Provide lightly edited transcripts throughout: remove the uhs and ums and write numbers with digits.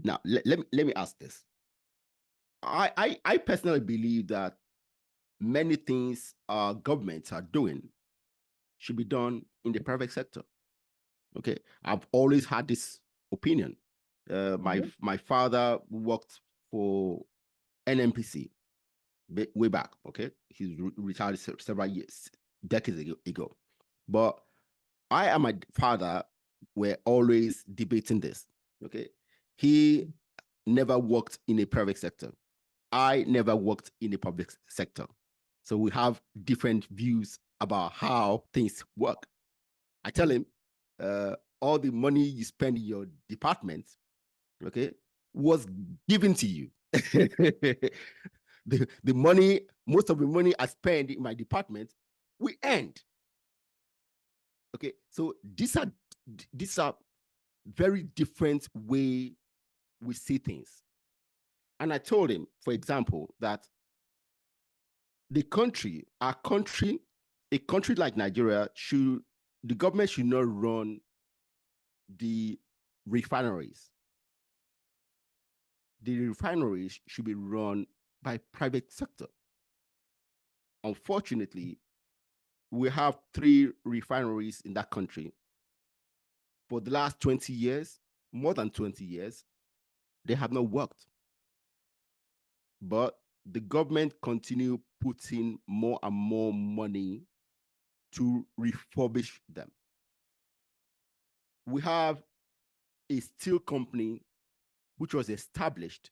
Now, let me ask this. I personally believe that many things our governments are doing should be done in the private sector. Okay, I've always had this opinion. My father worked for NMPC way back. Okay, he's retired several years, decades ago. But I and my father were always debating this. Okay, he never worked in a private sector. I never worked in the public sector. So we have different views about how things work. I tell him, all the money you spend in your department, okay, was given to you. the money, most of the money I spend in my department, we earned. Okay, so these are very different way we see things. And I told him, for example, that a country like Nigeria, the government should not run the refineries. The refineries should be run by private sector. Unfortunately, we have 3 refineries in that country. For the last 20 years, more than 20 years, they have not worked. But the government continue putting more and more money to refurbish them. We have a steel company which was established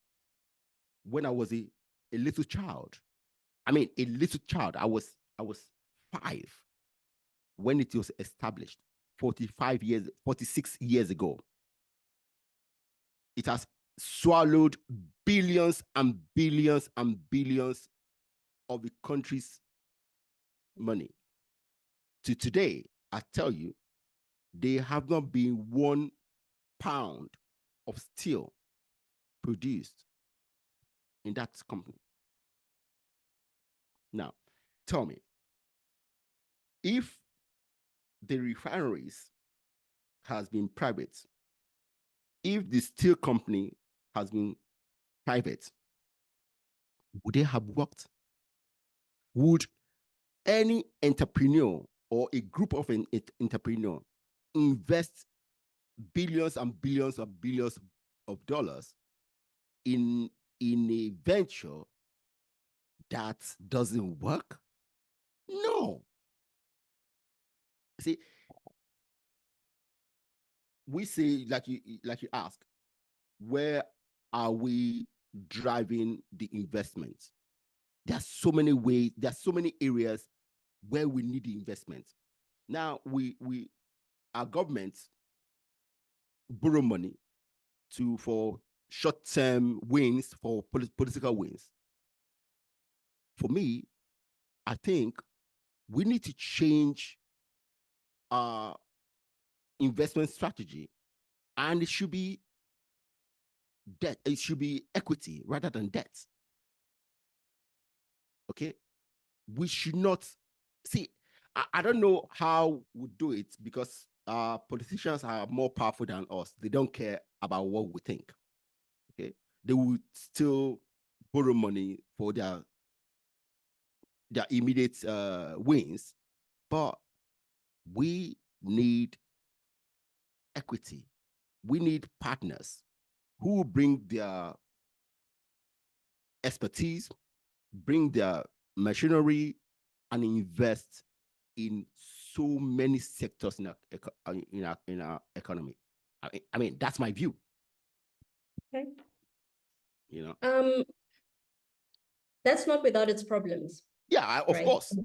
when I was a little child. I mean, a little child. I was 5 when it was established 46 years ago. It has swallowed billions and billions and billions of the country's money. To today, I tell you, there have not been 1 pound of steel produced in that company. Now, tell me, if the refineries has been private, if the steel company has been private, would they have worked? Would any entrepreneur or a group of an entrepreneur invest billions and billions and billions of dollars in a venture that doesn't work? No. See, we say, like you asked, where are we driving the investment? There are so many ways, there are so many areas where we need the investment. Now, our governments borrow money for short-term wins, for political wins. For me, I think we need to change our investment strategy, and it should be debt. It should be equity rather than debt. Okay, we should not see. I don't know how we do it, because politicians are more powerful than us. They don't care about what we think. Okay, they would still borrow money for their immediate wins, but we need equity. We need partners who bring their expertise, bring their machinery, and invest in so many sectors in our economy. I mean, that's my view. Okay. You know. That's not without its problems. Yeah, of course.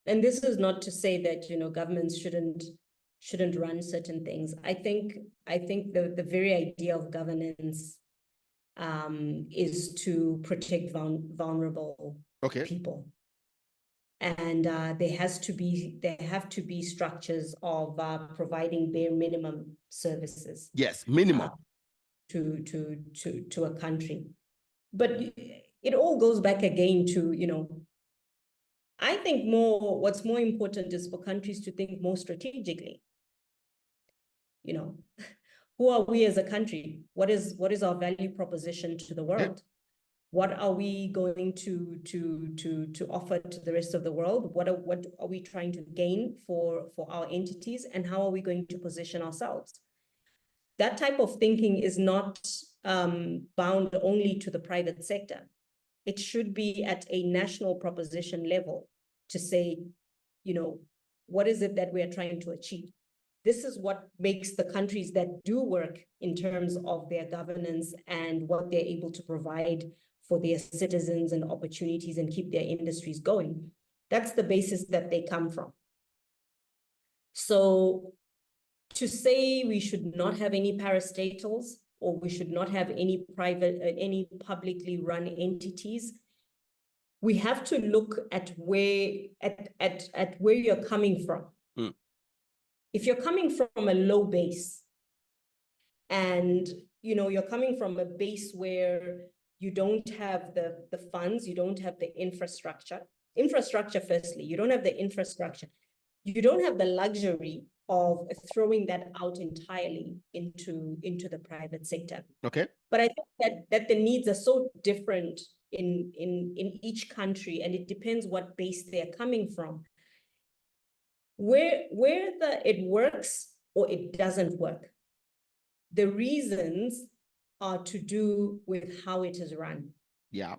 And this is not to say that, you know, governments shouldn't run certain things. I think the very idea of governance is to protect vulnerable people. And there have to be structures of providing bare minimum services. Yes, minimum. To a country. But it all goes back again to, you know, I think what's more important is for countries to think more strategically. You know, who are we as a country? What is our value proposition to the world? What are we going to offer to the rest of the world? What are we trying to gain for our entities, and how are we going to position ourselves? That type of thinking is not bound only to the private sector. It should be at a national proposition level to say, you know, what is it that we are trying to achieve? This is what makes the countries that do work in terms of their governance and what they're able to provide for their citizens and opportunities and keep their industries going. That's the basis that they come from. So to say we should not have any parastatals, or we should not have any publicly run entities, we have to look at where you're coming from. If you're coming from a low base, and you're coming from a base where you don't have the funds, you don't have the infrastructure. Firstly, you don't have the infrastructure. You don't have the luxury of throwing that out entirely into the private sector. Okay. But I think that the needs are so different in each country, and it depends what base they're coming from. Where it works or it doesn't work, the reasons are to do with how it is run. Yeah.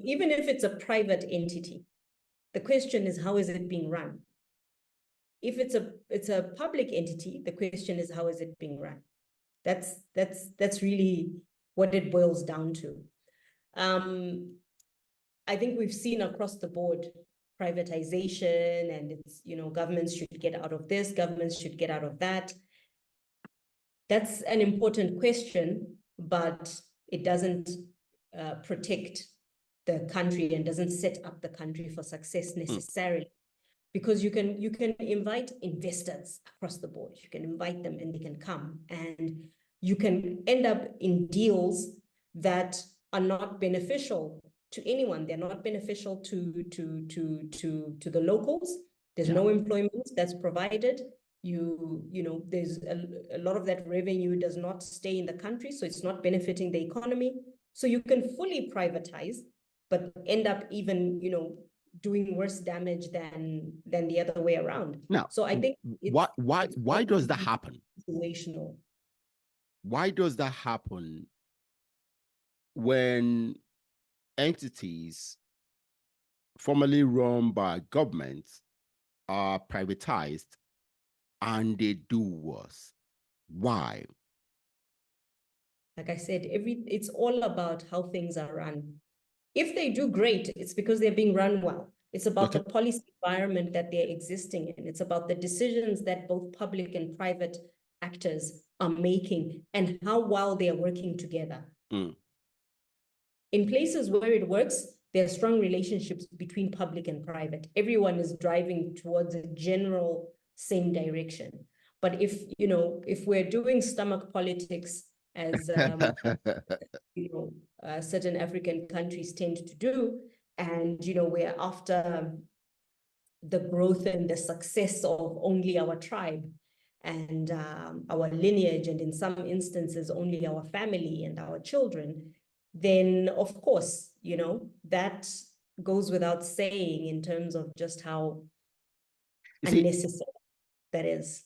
Even if it's a private entity, the question is, how is it being run? If it's a public entity, the question is, how is it being run? That's really what it boils down to. I think we've seen across the board privatization, and it's, governments should get out of this, governments should get out of that. That's an important question, but it doesn't protect the country and doesn't set up the country for success necessarily. Because you can invite investors across the board. You can invite them and they can come, and you can end up in deals that are not beneficial to anyone. They're not beneficial to the locals. There's no employment that's provided. There's a lot of that revenue does not stay in the country, so it's not benefiting the economy. So you can fully privatize, but end up even, doing worse damage than the other way around. Now, so I think why does that happen? Situational. Why does that happen when entities formerly run by governments are privatized and they do worse? Why? Like I said, it's all about how things are run. If they do great, it's because they're being run well. It's about the policy environment that they're existing in. It's about the decisions that both public and private actors are making and how well they are working together. In places where it works, there are strong relationships between public and private. Everyone is driving towards a general same direction. But if we're doing stomach politics, as certain African countries tend to do, and we're after the growth and the success of only our tribe and our lineage, and in some instances only our family and our children, then of course that goes without saying in terms of just how unnecessary that is.